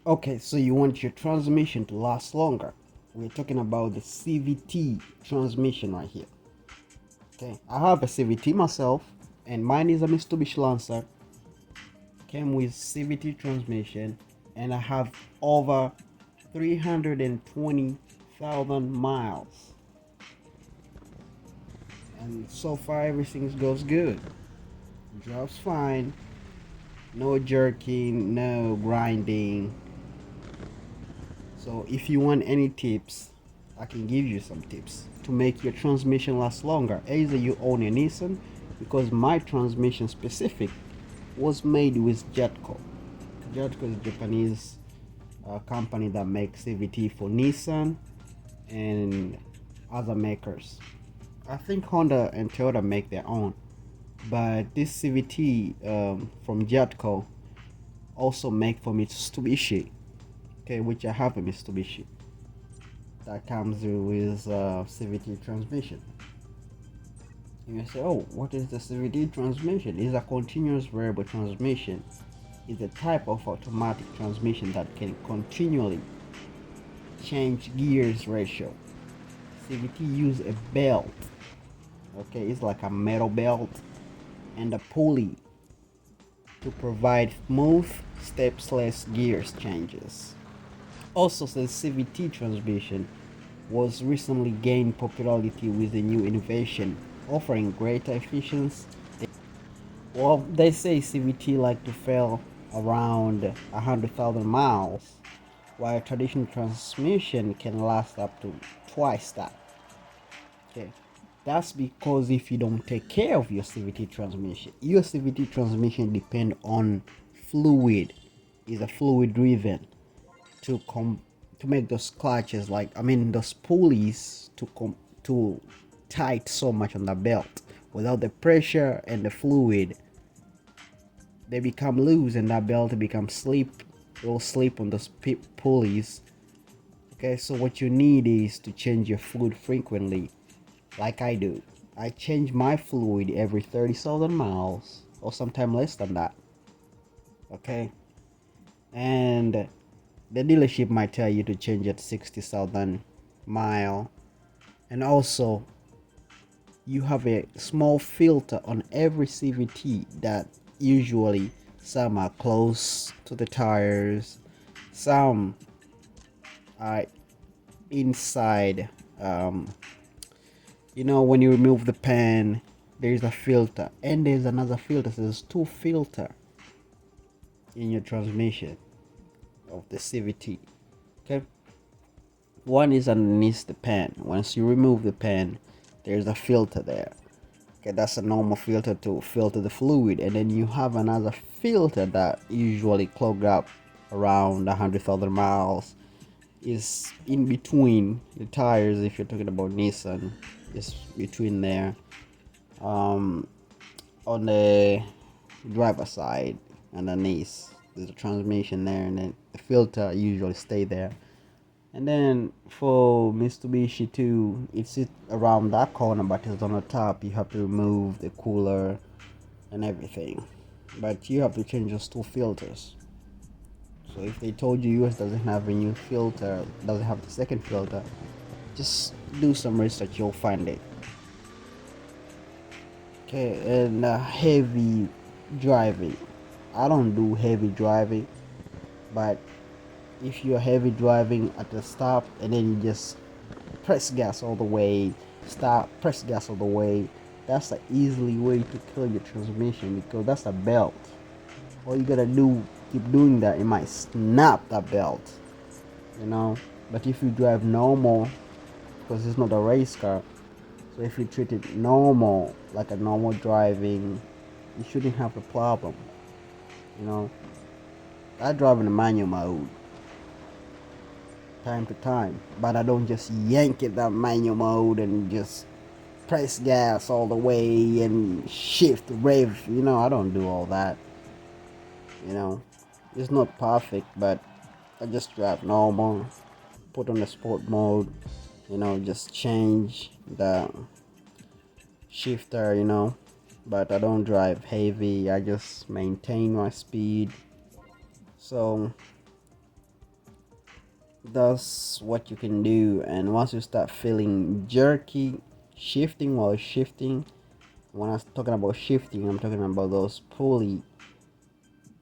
Okay, so you want your transmission to last longer. We're talking about the CVT transmission right here. Okay, I have a CVT myself, and mine is a Mitsubishi Lancer. Came with CVT transmission, and I have over 320,000 miles. And so far, everything goes good. Drives fine, no jerking, no grinding. So if you want any tips, I can give you some tips to make your transmission last longer. Either you own a Nissan, because my transmission specific was made with Jetco. Jetco is a Japanese company that makes CVT for Nissan and other makers. I think Honda and Toyota make their own, but this CVT from Jetco also make for Mitsubishi. Okay, which I have a Mitsubishi that comes with CVT transmission. You say, oh, what is the CVT transmission? It's a continuous variable transmission. It's a type of automatic transmission that can continually change gears ratio. CVT use a belt. Okay, it's like a metal belt and a pulley to provide smooth stepsless gears changes. Also, the CVT transmission was recently gained popularity with a new innovation offering greater efficiency. Well, they say CVT like to fail around 100,000 miles, while traditional transmission can last up to twice that. Okay, that's because if you don't take care of your CVT transmission depend on fluid, is a fluid driven to to make those clutches, those pulleys to tight so much on the belt. Without the pressure and the fluid, they become loose and that belt becomes slip. It will slip on those pulleys. Okay, so what you need is to change your fluid frequently, like I do. I change my fluid every 30,000 miles, or sometime less than that. Okay, and the dealership might tell you to change at 60,000 mile. And also, you have a small filter on every CVT that usually some are close to the tires, some are inside. When you remove the pan, there's a filter, and there's another filter. So there's two filter in your transmission of the CVT. Okay, one is underneath the pan. Once you remove the pan, there's a filter there. Okay, that's a normal filter to filter the fluid, and then you have another filter that usually clogged up around 100,000 miles. Is in between the tires. If you're talking about Nissan, it's between there, on the driver side underneath. There's a transmission there, and then the filter usually stay there. And then for Mitsubishi too, it's around that corner, but it's on the top. You have to remove the cooler and everything, but you have to change those two filters. So if they told you US doesn't have a new filter, doesn't have the second filter, just do some research, you'll find it. Okay, and heavy driving. I don't do heavy driving, but if you're heavy driving at the stop and then you just press gas all the way, stop, press gas all the way, that's an easily way to kill your transmission, because that's a belt. All you gotta do, keep doing that, it might snap that belt, you know. But if you drive normal, because it's not a race car, so if you treat it normal, like a normal driving, you shouldn't have a problem, you know. I drive in a manual mode time to time, but I don't just yank it that manual mode and just press gas all the way and shift rev. I don't do all that. It's not perfect, but I just drive normal, put on the sport mode, just change the shifter, but I don't drive heavy. I just maintain my speed. So That's what you can do. And once you start feeling jerky, shifting while shifting, when I'm talking about shifting, I'm talking about those pulley,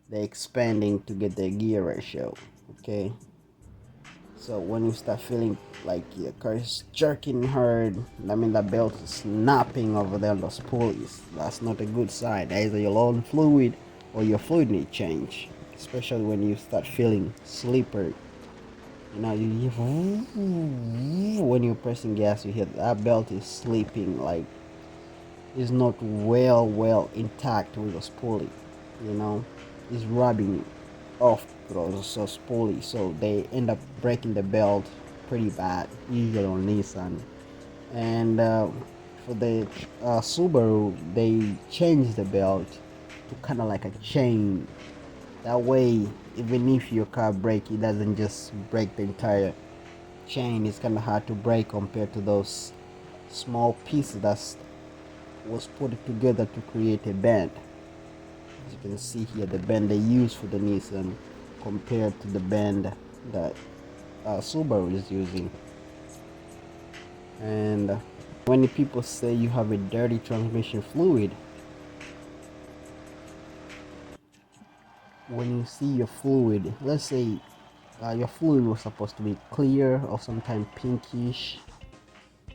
they're expanding to get the gear ratio. Okay, so when you start feeling like your car is jerking hard, I mean the belt is snapping over there on those pulleys. That's not a good sign. Either your low fluid or your fluid need change. Especially when you start feeling slippery. You know, you hear when you're pressing gas, you hear that belt is slipping, like it's not well intact with those pulley. You know, it's rubbing off those pulley, so they end up breaking the belt pretty bad, usually on Nissan. And for the Subaru, they changed the belt to kind of like a chain. That way, even if your car break, it doesn't just break the entire chain. It's kind of hard to break compared to those small pieces that was put together to create a band. As you can see here, the band they use for the Nissan compared to the band that Subaru is using. And when people say you have a dirty transmission fluid, when you see your fluid, let's say your fluid was supposed to be clear or sometimes pinkish.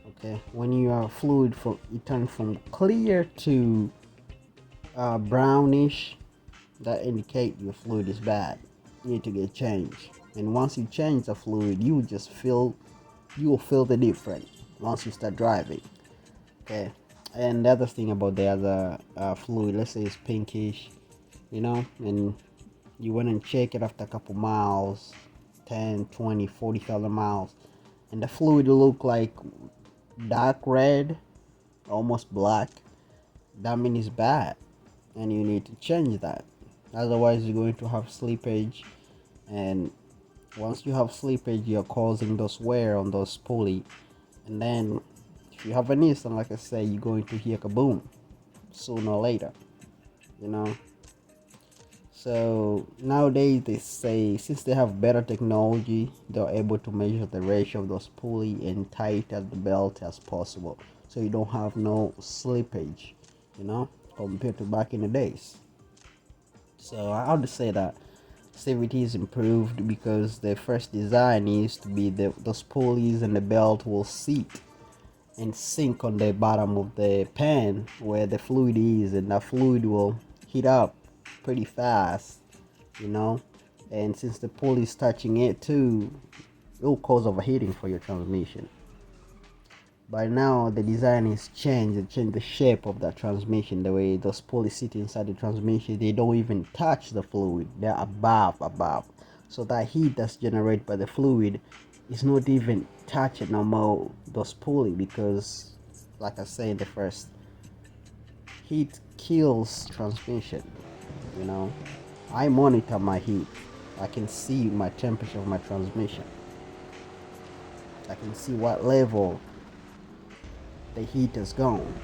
Okay, when your fluid from it turns from clear to brownish, that indicate your fluid is bad. You need to get changed. And once you change the fluid, you will feel the difference once you start driving. Okay. And the other thing about the other fluid, let's say it's pinkish, and you went and check it after a couple miles, 10, 20, 40,000 miles, and the fluid look like dark red, almost black, that means it's bad, and you need to change that. Otherwise, you're going to have slippage, and once you have slippage, you're causing those wear on those pulley, and then if you have a Nissan, like I say, you're going to hear kaboom sooner or later, you know. So nowadays they say since they have better technology, they're able to measure the ratio of those pulley and tighten the belt as possible, so you don't have no slippage, compared to back in the days. So I would say that safety is improved because the first design used to be those pulleys and the belt will seat and sink on the bottom of the pan where the fluid is, and that fluid will heat up pretty fast, and since the pulley is touching it too, it will cause overheating for your transmission. By now the design is changed. It changed the shape of that transmission, the way those pulleys sit inside the transmission. They don't even touch the fluid, they're above, so that heat that's generated by the fluid is not even touching no more those pulley, because like I said, the first, heat kills transmission. I monitor my heat. I can see my temperature of my transmission. I can see what level the heat has gone,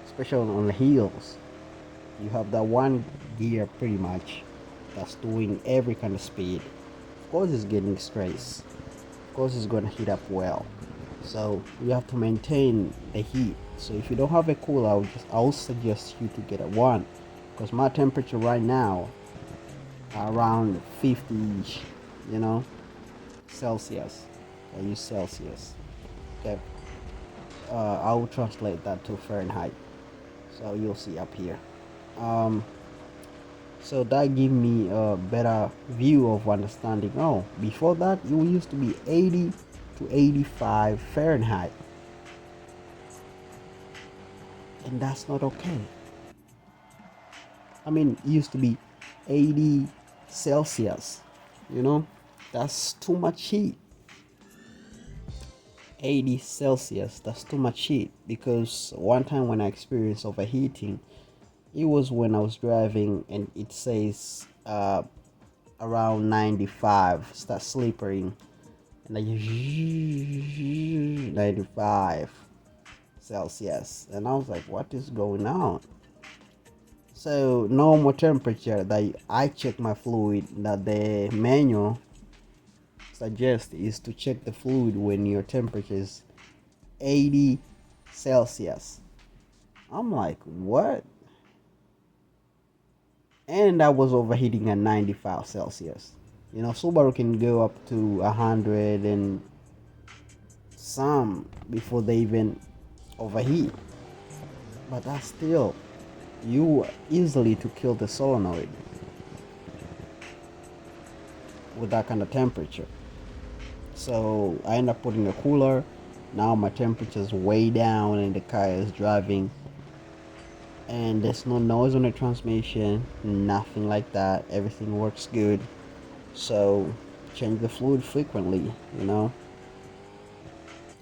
especially on the hills. You have that one gear pretty much that's doing every kind of speed. Of course it's getting stress. Of course it's gonna heat up well. So you have to maintain the heat. So if you don't have a cooler, I will suggest you to get a one, because my temperature right now around 50, Celsius. I use Celsius. Okay. I will translate that to Fahrenheit, so you'll see up here. So that give me a better view of understanding. Oh, before that it used to be 80 to 85 Fahrenheit, and that's not okay. I mean, it used to be 80 Celsius, that's too much heat. 80 Celsius, that's too much heat. Because one time when I experienced overheating, it was when I was driving and it says around 95, start slippering, and I 95 Celsius, and I was like, what is going on? So normal temperature that I check my fluid, that the manual suggest is to check the fluid when your temperature is 80 Celsius. I'm like, what? And I was overheating at 95 Celsius. You know, Subaru can go up to 100 and some before they even overheat. But that's still, you easily to kill the solenoid with that kind of temperature. So I end up putting a cooler. Now my temperature is way down and the car is driving, and there's no noise on the transmission, nothing like that. Everything works good. So change the fluid frequently. You know,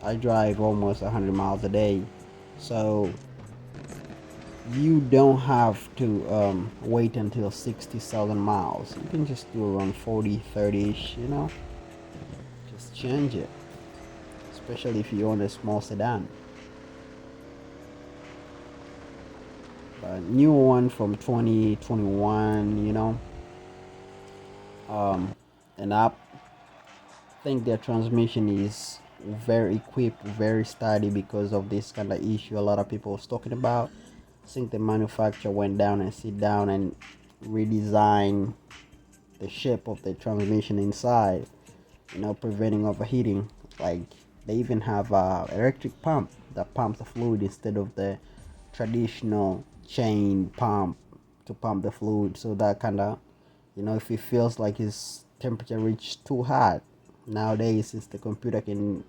I drive almost 100 miles a day, so you don't have to wait until 60,000 miles. You can just do around 40, 30ish, you know, just change it, especially if you own a small sedan. A new one from 2021, you know, and I think their transmission is very equipped, very sturdy because of this kind of issue a lot of people was talking about. I think the manufacturer went down and sit down and redesign the shape of the transmission inside, you know, preventing overheating. Like they even have a electric pump that pumps the fluid instead of the traditional chain pump to pump the fluid. So that kind of, you know, if it feels like his temperature reached too hot, nowadays since the computer can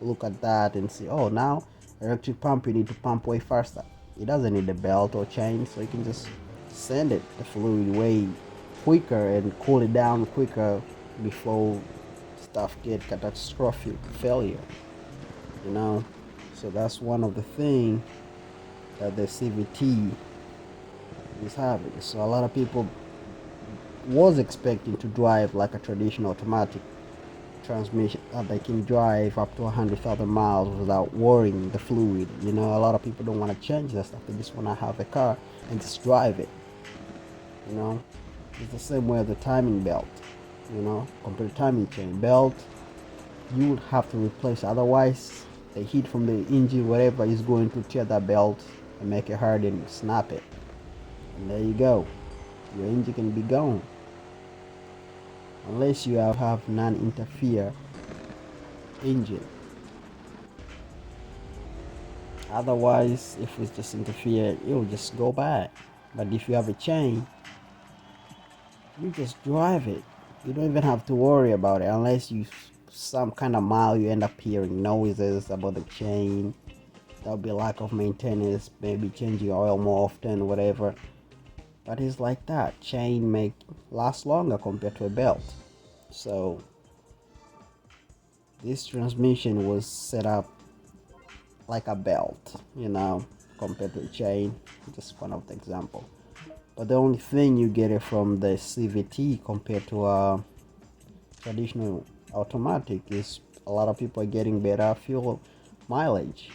look at that and see, oh, now electric pump, you need to pump way faster. It doesn't need a belt or chain, so you can just send it the fluid way quicker and cool it down quicker before stuff get catastrophic failure, you know. So that's one of the things that the CVT is having. So a lot of people was expecting to drive like a traditional automatic transmission that they can drive up to 100,000 miles without worrying the fluid. You know, a lot of people don't want to change that stuff. They just want to have a car and just drive it. You know, it's the same way as the timing belt. You know, compared to timing chain belt, you would have to replace. Otherwise, the heat from the engine, whatever, is going to tear that belt and make it hard and snap it. And there you go. Your engine can be gone. Unless you have non-interfere engine. Otherwise, if it's just interfere, it will just go bad. But if you have a chain, you just drive it. You don't even have to worry about it unless you some kind of mile you end up hearing noises about the chain. There'll be lack of maintenance, maybe changing oil more often, whatever. But it's like that. Chain make last longer compared to a belt. So this transmission was set up like a belt, you know, compared to a chain. Just one of the example. But the only thing you get it from the CVT compared to a traditional automatic is a lot of people are getting better fuel mileage.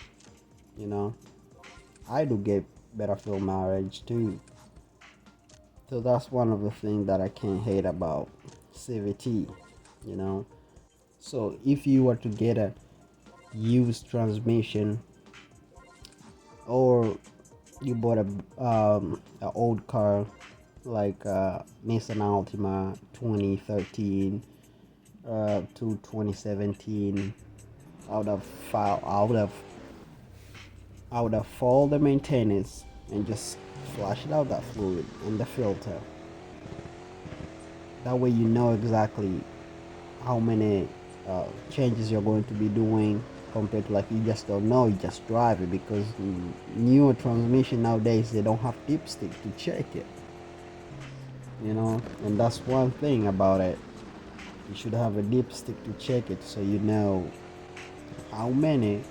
You know, I do get better fuel mileage too. So that's one of the things that I can't hate about CVT, you know. So if you were to get a used transmission, or you bought a old car like Nissan Altima 2013 to 2017, I would have followed the maintenance and just flushed out that fluid and the filter. That way you know exactly how many changes you're going to be doing, compared to like you just don't know, you just drive it, because newer transmission nowadays, they don't have dipstick to check it, you know. And that's one thing about it, you should have a dipstick to check it, so you know how many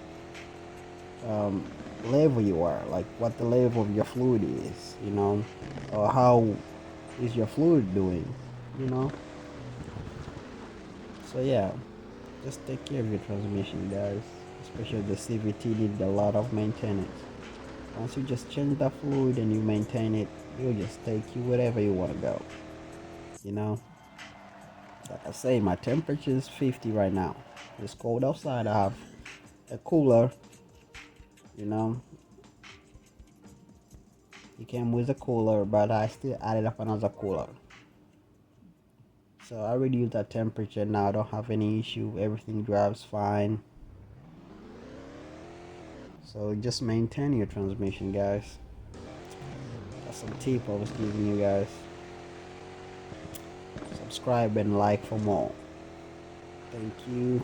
level you are, like what the level of your fluid is, you know, or how is your fluid doing, you know. So yeah, just take care of your transmission, guys, especially the CVT need a lot of maintenance. Once you just change the fluid and you maintain it, it'll just take you wherever you want to go, you know. Like I say, my temperature is 50 right now. It's cold outside. I have a cooler, you know. It came with a cooler, but I still added up another cooler. So I reduced that temperature now. I don't have any issue. Everything drives fine. So just maintain your transmission, guys. That's some tip I was giving you guys. Subscribe and like for more. Thank you.